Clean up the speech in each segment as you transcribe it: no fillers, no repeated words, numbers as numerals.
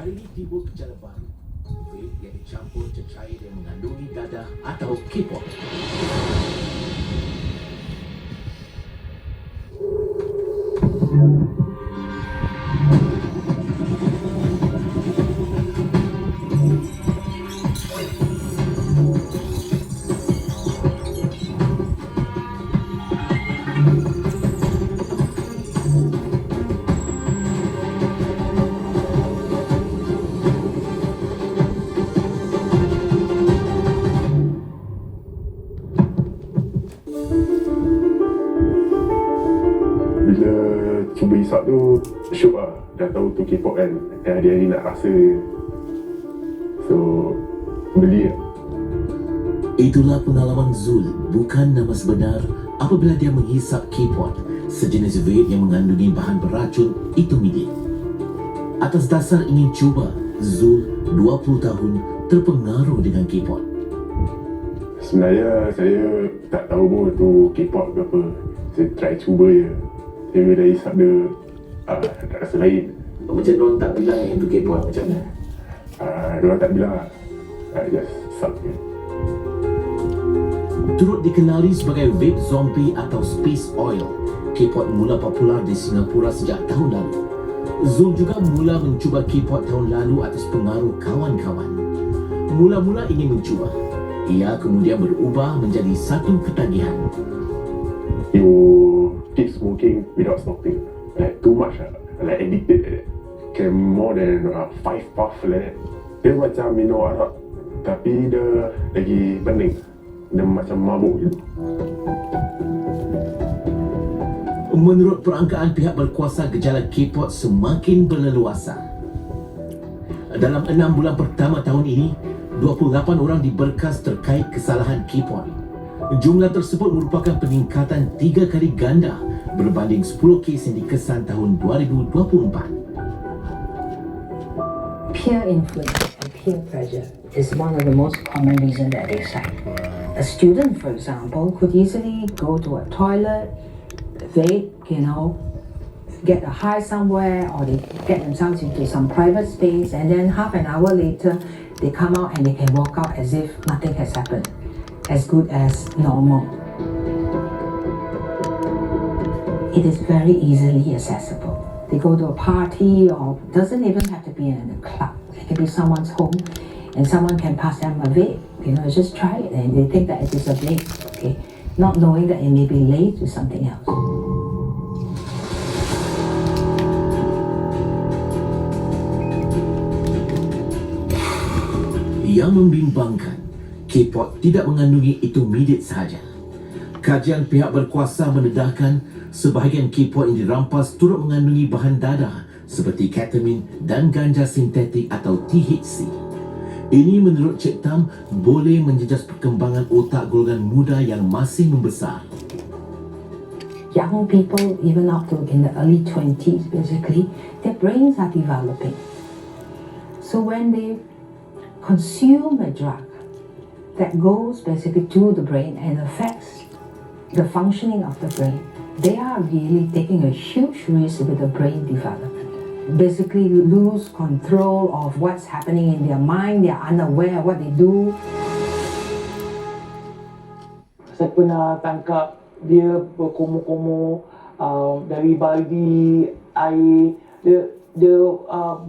Hari ini timbul gejala baru, vape yang dicampur cecair yang mengandungi dadah atau K-pop. Bila cuba hisap tu syok lah. Dah tahu tu K-pop kan, dan hari-hari nak rasa. So beli lah. Itulah pengalaman Zul, bukan nama sebenar, apabila dia menghisap K-pop, sejenis vape yang mengandungi bahan beracun itumidin. Atas dasar ingin cuba, Zul, 20 tahun, terpengaruh dengan K-pop. Sebenarnya saya tak tahu pun tu K-pop ke apa. Saya try cuba je. Saya bila hisap dia tak rasa lain. Macam diorang tak bilang itu K-pop macam mana? Diorang tak bilang lah. Just hisap je. Turut dikenali sebagai vape zombie atau space oil, K-pop mula popular di Singapura sejak tahun lalu. Zul juga mula mencuba K-pop tahun lalu atas pengaruh kawan-kawan. Mula-mula ingin mencuba, ia kemudian berubah menjadi satu ketagihan. You keep smoking without stopping. Like too much lah. Like addicted like that. Can more than 5 puff like that. Dia macam minum arak, tapi dia lagi pening. Dia macam mabuk gitu. Menurut perangkaan pihak berkuasa, gejala K-pop semakin berleluasa. Dalam 6 bulan pertama tahun ini, 28 orang diberkas terkait kesalahan K-pop. Jumlah tersebut merupakan peningkatan 3 kali ganda berbanding 10 kes yang dikesan tahun 2024. Peer influence and peer pressure is one of the most common reasons that they cite. A student, for example, could easily go to a toilet, vape, get a high somewhere, or they get themselves into some private space, and then half an hour later, they come out and they can walk out as if nothing has happened, as good as normal. It is very easily accessible. They go to a party, or doesn't even have to be in a club. It can be someone's home, and someone can pass them a vape. Just try it, and they think that it is a vape, okay? Not knowing that it may be linked to something else. Yang membimbangkan, K-pop tidak mengandungi itumidin sahaja. Kajian pihak berkuasa mendedahkan sebahagian K-pop yang dirampas turut mengandungi bahan dadah seperti ketamin dan ganja sintetik atau THC. Ini menurut Cik Tam boleh menjejas perkembangan otak golongan muda yang masih membesar. Young people, even up to in the early 20s, basically, their brains are developing. So when they consume a drug that goes basically to the brain and affects the functioning of the brain, they are really taking a huge risk with the brain development. Basically lose control of what's happening in their mind, they are unaware of what they do. Saya pernah tangkap dia berkumur-kumur dari baldi air. Dia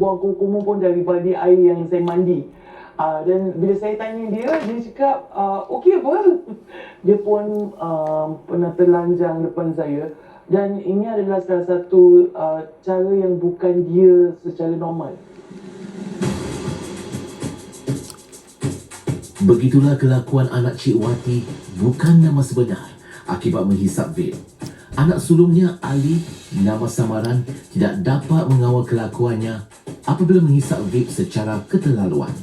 buang kumur pun dari baldi air yang saya mandi. Dan bila saya tanya dia cakap, okey apa? Dia pun pernah terlanjang depan saya. Dan ini adalah salah satu cara yang bukan dia secara normal. Begitulah kelakuan anak Cik Wati, bukan nama sebenar, akibat menghisap vape. Anak sulungnya, Ali, nama samaran, tidak dapat mengawal kelakuannya apabila menghisap vape secara keterlaluan.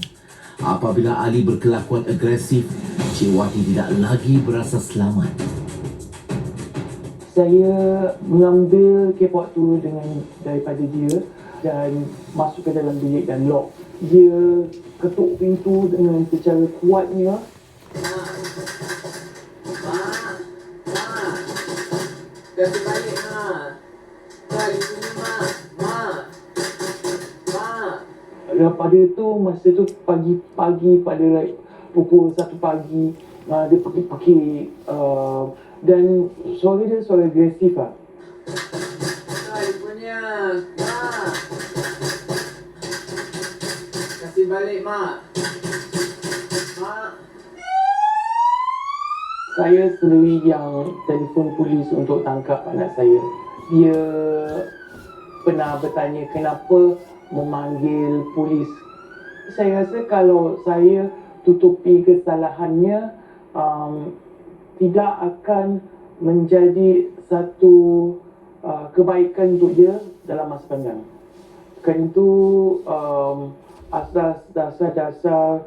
Apabila Ali berkelakuan agresif, Cik Wati tidak lagi berasa selamat. Saya mengambil K-pop tu daripada dia dan masuk ke dalam bilik dan lock. Dia ketuk pintu dengan secara kuatnya. Kasih balik, Ma. Di sini, Ma. daripada tu masa tu pagi-pagi pada like pukul 1 pagi dia pergi dan suara dia suara agresif lah. Saya punya. Mak. Kasih balik, Mak. Mak. Saya sendiri yang telefon polis untuk tangkap anak saya. Dia pernah bertanya kenapa memanggil polis. Saya rasa kalau saya tutupi kesalahannya, tidak akan menjadi satu kebaikan untuk dia dalam masa panjang. Kerana itu asas dasar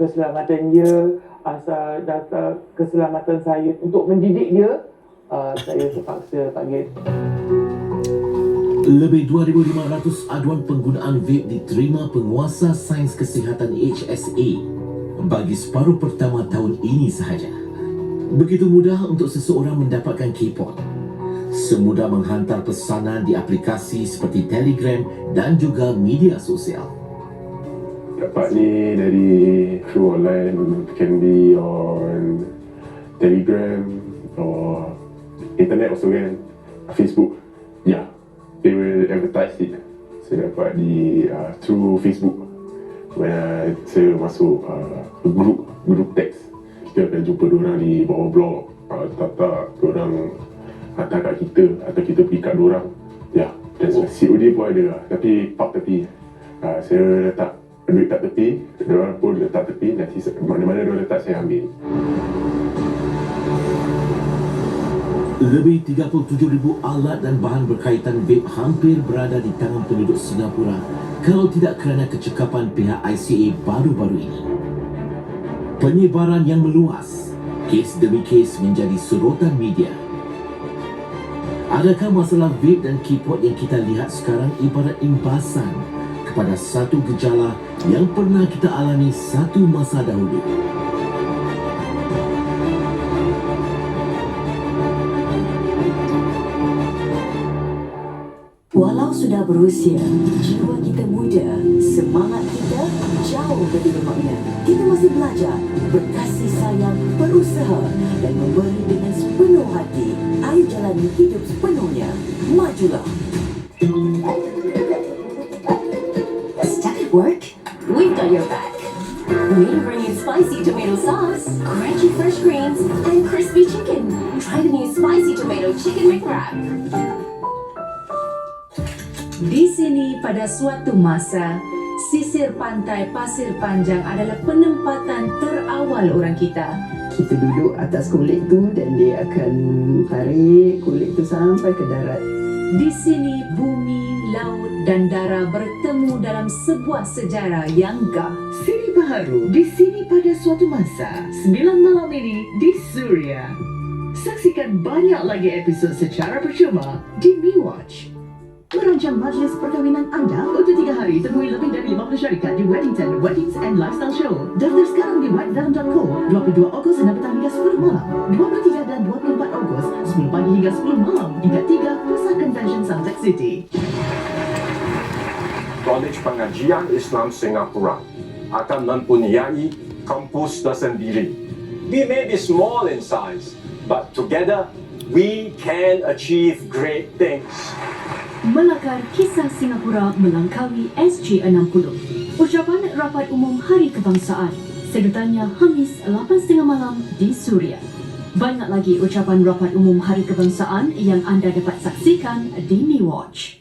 keselamatan dia, asal dasar keselamatan saya untuk mendidik dia, saya terpaksa panggil. Lebih 2,500 aduan penggunaan vape diterima Penguasa Sains Kesihatan HSA bagi separuh pertama tahun ini sahaja. Begitu mudah untuk seseorang mendapatkan K-Pod. Semudah menghantar pesanan di aplikasi seperti Telegram dan juga media sosial. Dapat ni dari through online, can be on Telegram or internet also kan, Facebook. Yeah, they will advertise it. Saya dapat di through Facebook. When saya masuk group text, kita akan jumpa diorang di bawah blog. Tak, diorang hantar kat kita atau kita pergi kat diorang. Ya, dan COD pun ada lah. Tapi park tepi. Saya letak duit kat tepi, diorang pun letak tepi, nanti mana-mana diorang letak saya ambil. Lebih 37,000 alat dan bahan berkaitan vape hampir berada di tangan penduduk Singapura kalau tidak kerana kecekapan pihak ICA baru-baru ini. Penyebaran yang meluas, kes demi kes menjadi sorotan media. Adakah masalah vape dan K-Pod yang kita lihat sekarang ibarat imbasan kepada satu gejala yang pernah kita alami satu masa dahulu? Walau sudah berusia, jiwa kita muda, semangat kita jauh lebih bermakna. Kita masih belajar, berkasih sayang, berusaha dan memberi dengan sepenuh hati. Ayo jalani hidup sepenuhnya. Majulah. Stuck at work? We've got your back. We bring you spicy tomato sauce, crunchy fresh greens, and crispy chicken. Try the new spicy tomato chicken McWrap. Di sini pada suatu masa, sisir pantai Pasir Panjang adalah penempatan terawal orang kita. Kita duduk atas kulit tu dan dia akan tarik kulit tu sampai ke darat. Di sini bumi, laut dan dara bertemu dalam sebuah sejarah yang gah. Siri baharu di sini pada suatu masa. 9 malam ini di Suria. Saksikan banyak lagi episod secara percuma di MeWatch. Merancang majlis perkahwinan anda untuk 3 hari, temui lebih dari 50 syarikat di Weddington Weddings and Lifestyle Show. Daftar sekarang di whitedalam.co. 22 Ogos 6 petang hingga 10 malam, 23 dan 24 Ogos 10 pagi hingga 10 malam hingga 3 Pusat Convention Suntec City. Kolej Pengajian Islam Singapura akan mempunyai kampus tersendiri. We may be small in size, but together we can achieve great things. Melakar kisah Singapura melangkaui SG60. Ucapan Rapat Umum Hari Kebangsaan. Sedutannya Khamis 8.30 malam di Suria. Banyak lagi ucapan Rapat Umum Hari Kebangsaan yang anda dapat saksikan di MeWatch.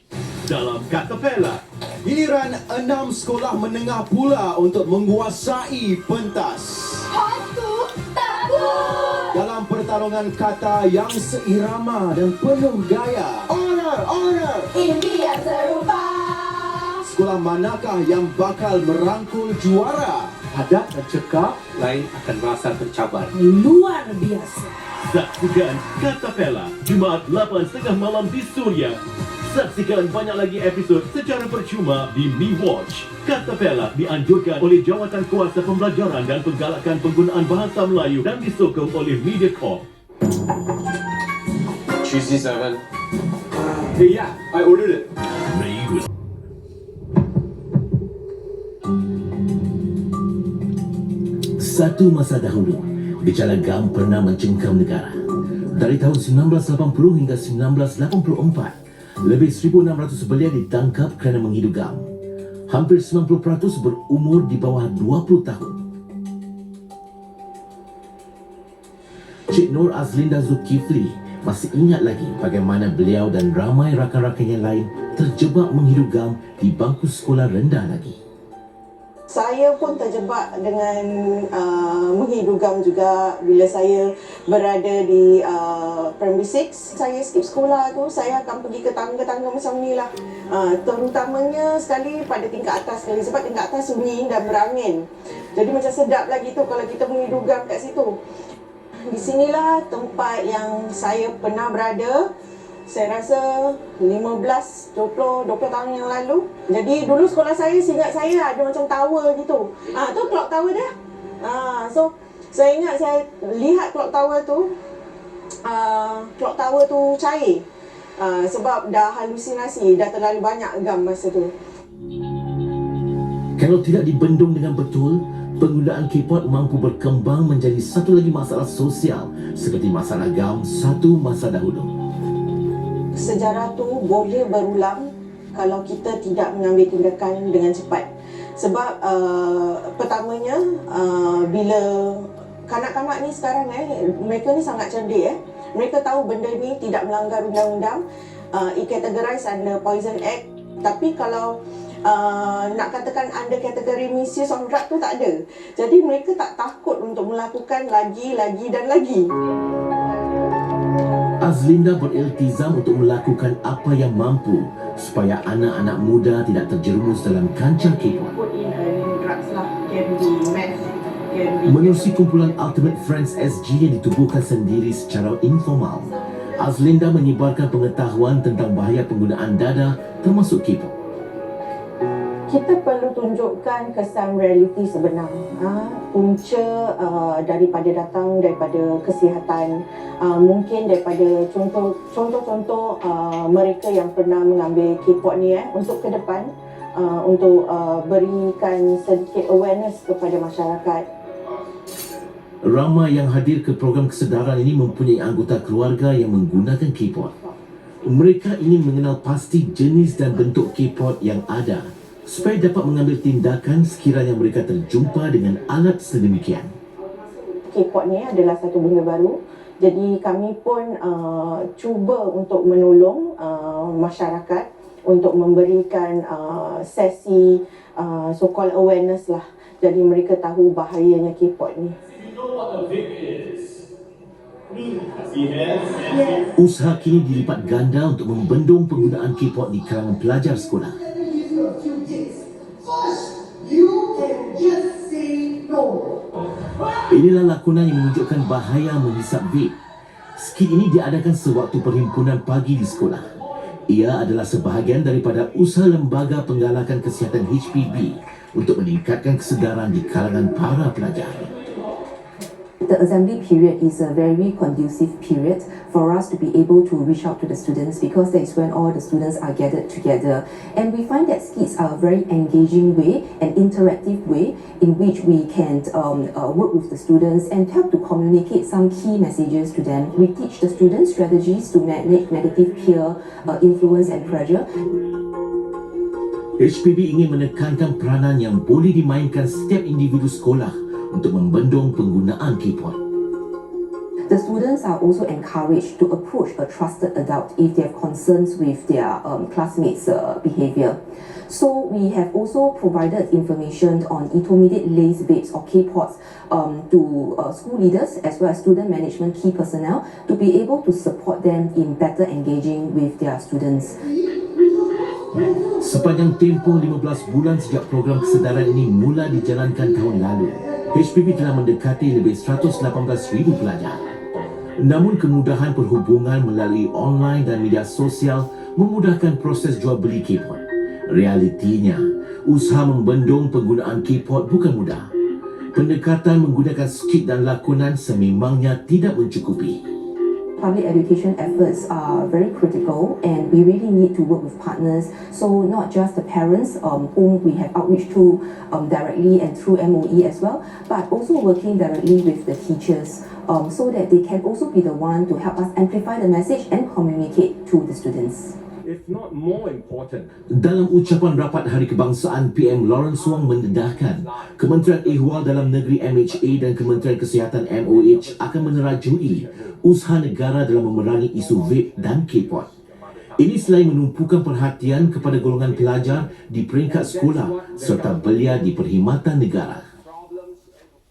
Dalam Katapela, giliran 6 sekolah menengah pula untuk menguasai pentas. Hantu takut! Dalam pertarungan kata yang seirama dan penuh gaya. Honor! Impian serupa! Sekolah manakah yang bakal merangkul juara? Hadap dan cekap, lain akan rasa tercabar. Luar biasa! Saksikan Katapela, Jumaat 8.30 malam di Suria. Saksikan banyak lagi episod secara percuma di MeWatch. Katapela dianjurkan oleh Jawatan Kuasa Pembelajaran dan Penggalakan Penggunaan Bahasa Melayu dan disokong oleh MediaCorp. Cheesy 7. Yeah, I ordered it. Satu masa dahulu, gejala GAM pernah mencengkam negara. Dari tahun 1980 hingga 1984, lebih 1,600 belia ditangkap kerana menghidu GAM. Hampir 90% berumur di bawah 20 tahun. Cik Nur Azlinda Zulkifli masih ingat lagi bagaimana beliau dan ramai rakan-rakannya lain terjebak menghidu GAM di bangku sekolah rendah lagi. Saya pun terjebak dengan menghidu GAM juga bila saya berada di primary 6. Saya skip sekolah tu, saya akan pergi ke tangga-tangga macam ni lah. Terutamanya sekali pada tingkat atas sekali, sebab tingkat atas sunyi dan berangin. Jadi macam sedap lagi tu kalau kita menghidu GAM kat situ. Di sinilah tempat yang saya pernah berada. Saya rasa 15, 20 tahun yang lalu. Jadi dulu sekolah saya, seingat saya ada macam tower gitu. Tu clock tower dia. So saya ingat saya lihat clock tower tu cair. Sebab dah halusinasi, dah terlalu banyak GAM masa tu. Kalau tidak dibendung dengan betul, penggunaan K-pop mampu berkembang menjadi satu lagi masalah sosial seperti masalah GAM satu masa dahulu. Sejarah tu boleh berulang kalau kita tidak mengambil tindakan dengan cepat. Sebab pertamanya bila kanak-kanak ni sekarang mereka ni sangat cerdik Mereka tahu benda ni tidak melanggar undang-undang. It categorized under Poison Act. Tapi kalau nak katakan under kategori misuse of drug tu tak ada. Jadi mereka tak takut untuk melakukan lagi dan lagi. Azlinda beriltizam untuk melakukan apa yang mampu supaya anak-anak muda tidak terjerumus dalam kancah K-pop. Menerusi kumpulan Ultimate Friends SG yang ditubuhkan sendiri secara informal, Azlinda menyebarkan pengetahuan tentang bahaya penggunaan dadah termasuk K-pop. Kita perlu tunjukkan kesan realiti sebenar. Punca daripada kesihatan, mungkin daripada contoh-contoh mereka yang pernah mengambil K-pop ni untuk ke depan, untuk berikan sedikit awareness kepada masyarakat. Ramai yang hadir ke program kesedaran ini mempunyai anggota keluarga yang menggunakan K-pop. Mereka ingin mengenal pasti jenis dan bentuk K-pop yang ada, supaya dapat mengambil tindakan sekiranya mereka terjumpa dengan alat sedemikian. K-pop ni adalah satu benda baru. Jadi kami pun cuba untuk menolong masyarakat untuk memberikan sesi so-called awareness lah. Jadi mereka tahu bahayanya K-pop ni. Usaha kini dilipat ganda untuk membendung penggunaan K-pop di kalangan pelajar sekolah. Inilah lakonan yang menunjukkan bahaya menghisap vape. Skit ini diadakan sewaktu perhimpunan pagi di sekolah. Ia adalah sebahagian daripada usaha Lembaga Penggalakan Kesihatan HPB untuk meningkatkan kesedaran di kalangan para pelajar. The assembly period is a very conducive period for us to be able to reach out to the students, because that is when all the students are gathered together. And we find that skits are a very engaging way, an interactive way in which we can work with the students and help to communicate some key messages to them. We teach the students strategies to manage negative peer influence and pressure. HPB ingin menekankan peranan yang boleh dimainkan setiap individu sekolah untuk membendung penggunaan K-pop. The students are also encouraged to approach a trusted adult if they have concerns with their classmates' behavior. So we have also provided information on intermediate lace vapes or K-pops to school leaders as well as student management key personnel to be able to support them in better engaging with their students. Sepanjang tempoh 15 bulan sejak program kesedaran ini mula dijalankan tahun lalu, HPB telah mendekati lebih 118,000 pelajar. Namun kemudahan perhubungan melalui online dan media sosial memudahkan proses jual beli K-pop. Realitinya, usaha membendung penggunaan K-pop bukan mudah. Pendekatan menggunakan skit dan lakonan sememangnya tidak mencukupi. Public education efforts are very critical, and we really need to work with partners. So not just the parents whom we have outreach to directly and through MOE as well, but also working directly with the teachers so that they can also be the one to help us amplify the message and communicate to the students. If not more important, Dalam ucapan rapat Hari Kebangsaan, PM Lawrence Wong mendedahkan Kementerian Ehwal Dalam Negeri MHA dan Kementerian Kesihatan MOH akan menerajui usaha negara dalam memerangi isu vape dan K-pot. Ini selain menumpukan perhatian kepada golongan pelajar di peringkat sekolah serta belia di perkhidmatan negara.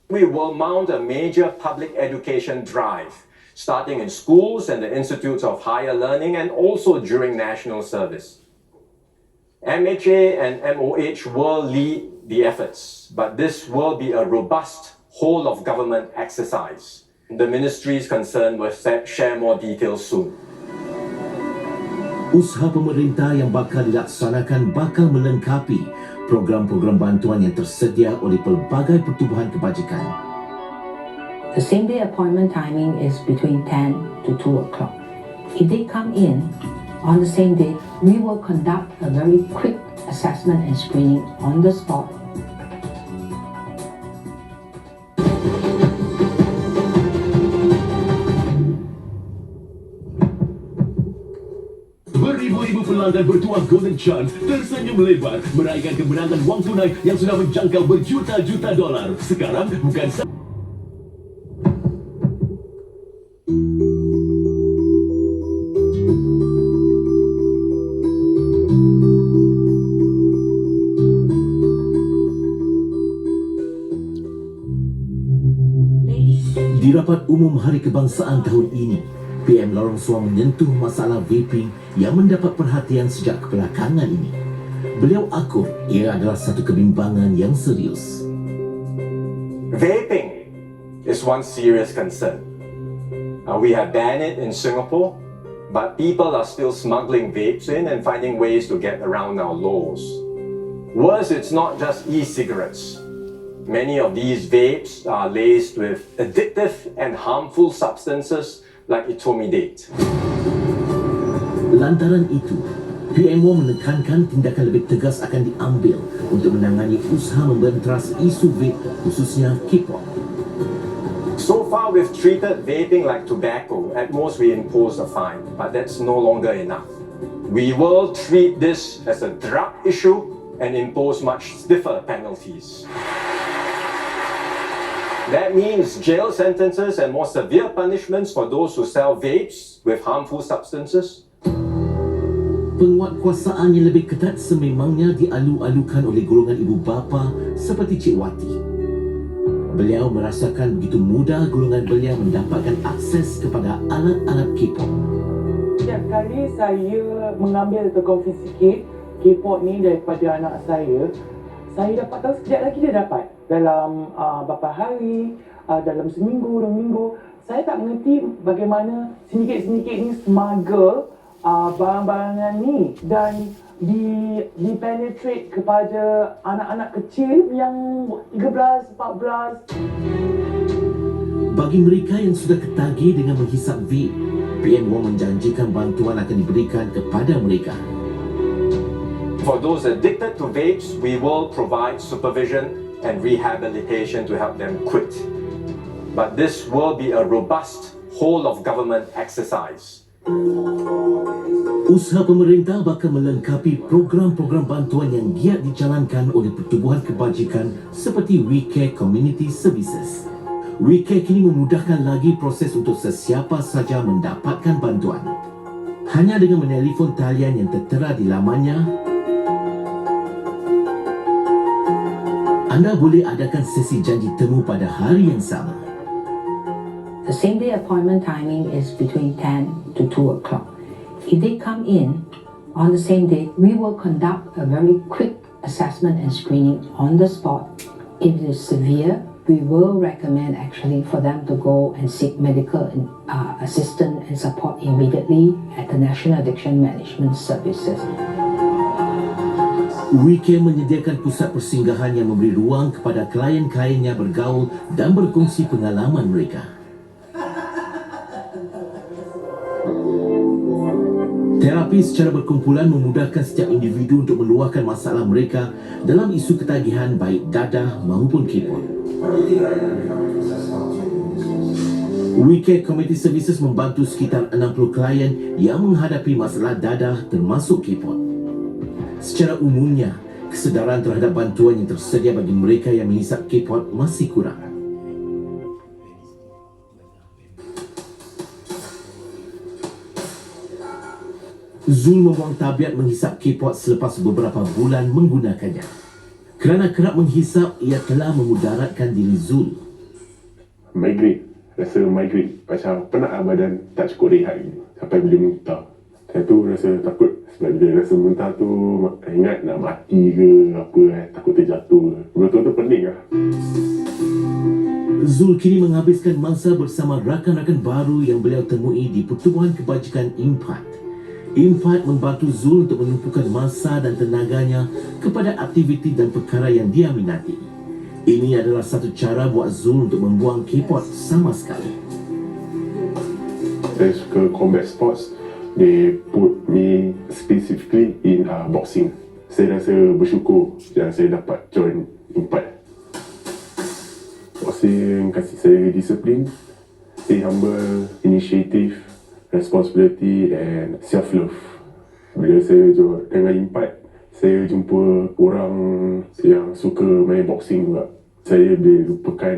we will mount a major public education drive, starting in schools and the institutes of higher learning and also during national service. MHA and MOH will lead the efforts, but this will be a robust whole-of-government exercise. The ministries concerned will share more details soon. Usaha pemerintah yang bakal dilaksanakan bakal melengkapi program-program bantuan yang tersedia oleh pelbagai pertubuhan kebajikan. The same day appointment timing is between 10 to 2 o'clock. If they come in on the same day, we will conduct a very quick assessment and screening on the spot. Beribu-ribu pelanggan bertuah Golden Chance tersenyum lebar meraihkan kemenangan wang tunai yang sudah menjangkau berjuta-juta dolar. Sekarang bukan Di rapat umum Hari Kebangsaan tahun ini, PM Lawrence Wong menyentuh masalah vaping yang mendapat perhatian sejak kebelakangan ini. Beliau akur ia adalah satu kebimbangan yang serius. Vaping is one serious concern. We have banned it in Singapore, but people are still smuggling vapes in and finding ways to get around our laws. Worse, it's not just e-cigarettes. Many of these vapes are laced with addictive and harmful substances like etomidate. Lantaran itu, PMO menekankan tindakan lebih tegas akan diambil untuk menangani usaha membenteras isu vape khususnya K-pop. So far, we've treated vaping like tobacco. At most, we impose a fine, but that's no longer enough. We will treat this as a drug issue and impose much stiffer penalties. That means jail sentences and more severe punishments for those who sell vapes with harmful substances. Penguatkuasaan yang lebih ketat sememangnya dialu-alukan oleh golongan ibu bapa seperti Cik Wati. Beliau merasakan begitu mudah golongan beliau mendapatkan akses kepada alat-alat K-pop. Setiap kali saya mengambil atau kongsi sikit K-pop ni daripada anak saya dapat tahu sekejap lagi dia dapat. Dalam beberapa hari, dalam seminggu, 2 minggu, saya tak mengerti bagaimana sedikit-sedikit ni smuggle barang-barangan ni dan di-penetrate kepada anak-anak kecil yang 13, 14. Bagi mereka yang sudah ketagih dengan menghisap vape, PM Wong menjanjikan bantuan akan diberikan kepada mereka. For those addicted to vapes, we will provide supervision and rehabilitation to help them quit. But this will be a robust whole-of-government exercise. Usaha pemerintah bakal melengkapi program-program bantuan yang giat dijalankan oleh pertubuhan kebajikan seperti WeCare Community Services. WeCare kini memudahkan lagi proses untuk sesiapa saja mendapatkan bantuan. Hanya dengan menelefon talian yang tertera di lamannya, anda boleh adakan sesi janji temu pada hari yang sama. The same day appointment timing is between 10 to 2 o'clock. If they come in on the same day, we will conduct a very quick assessment and screening on the spot. If it is severe, we will recommend actually for them to go and seek medical assistance and support immediately at the National Addiction Management Services. WeCare menyediakan pusat persinggahan yang memberi ruang kepada klien-kliennya bergaul dan berkongsi pengalaman mereka. Terapi secara berkumpulan memudahkan setiap individu untuk meluahkan masalah mereka dalam isu ketagihan baik dadah maupun K-pop. WeCare Community Services membantu sekitar 60 klien yang menghadapi masalah dadah termasuk K-pop. Secara umumnya, kesedaran terhadap bantuan yang tersedia bagi mereka yang menghisap K-pop masih kurang. Zul membuang tabiat menghisap K-pop selepas beberapa bulan menggunakannya. Kerana kerap menghisap, ia telah memudaratkan diri Zul. Migraine, rasa migraine, macam penat badan, tak cukup rehat gitu, sampai boleh muntah. Saya tu rasa takut sebab bila rasa muntah tu ingat nak mati ke apa, takut terjatuh. Betul-betul pening lah. Zul kini menghabiskan masa bersama rakan-rakan baru yang beliau temui di Pertubuhan Kebajikan IMPAD. IMPAD membantu Zul untuk menumpukan masa dan tenaganya kepada aktiviti dan perkara yang dia minati. Ini adalah satu cara buat Zul untuk membuang K-pop sama sekali. Saya suka combat sports. They put me specifically in boxing. Saya rasa bersyukur yang saya dapat join IMPAD. Boxing kasih saya disiplin, stay humble, initiative, responsibility and self-love. Bila saya dengan IMPAD, saya jumpa orang yang suka main boxing juga. Saya boleh lupakan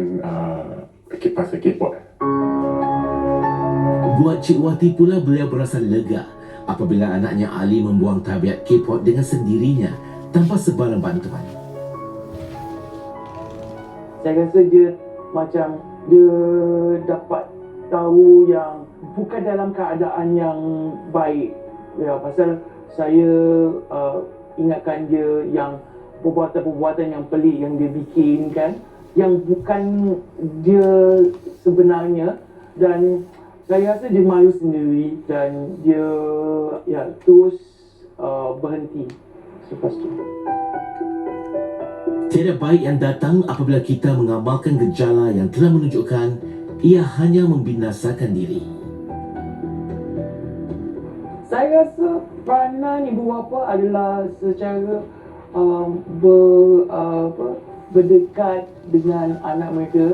pasal K-pop. Buat Cik Wati pula, beliau berasa lega apabila anaknya Ali membuang tabiat K-pop dengan sendirinya tanpa sebarang bantuan. Saya rasa dia macam dia dapat tahu yang bukan dalam keadaan yang baik. Ya, pasal saya ingatkan dia yang perbuatan-perbuatan yang pelik yang dia bikin kan, yang bukan dia sebenarnya, dan saya rasa dia malu sendiri dan dia terus berhenti selepas tu. Tiada baik yang datang apabila kita mengamalkan gejala yang telah menunjukkan ia hanya membinasakan diri. Saya rasa peranan ibu bapa adalah secara berdekat dengan anak mereka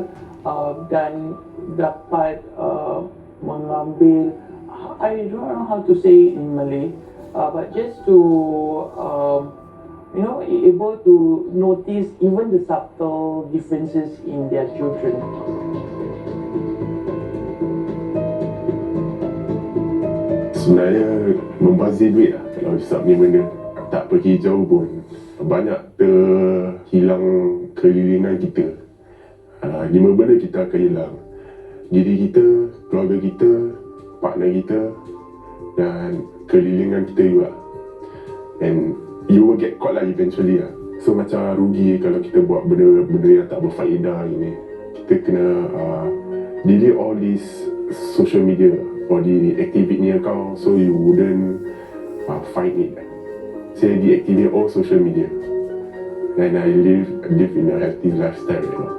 dan dapat mengambil, I don't know how to say it in Malay, but just to able to notice even the subtle differences in their children. Sebenarnya membazir duit lah kalau hisap ni benda. Tak pergi jauh pun, banyak terhilang kelilingan kita. 5 benda kita akan hilang. Diri kita, keluarga kita, partner kita dan kelilingan kita juga. And you will get caught lah eventually lah. So macam rugi kalau kita buat benda-benda yang tak berfaedah ini. Kita kena delete all this social media or deactivate ni account so you wouldn't find it. Saya deactivate all social media and I live in a healthy lifestyle right now.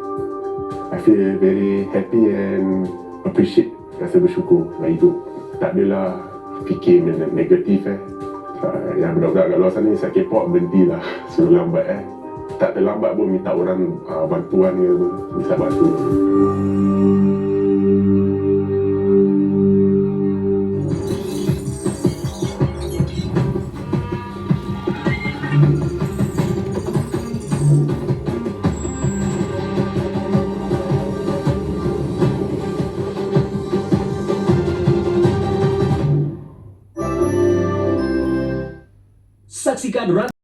I feel very happy and appreciate, rasa bersyukur sebab hidup. Tak adalah fikir negatif yang budak-budak kat luar sana hisap K-pop, berhentilah sebelum lambat tak terlambat pun minta orang bantuan ke apa, bisa bantu. Saksikan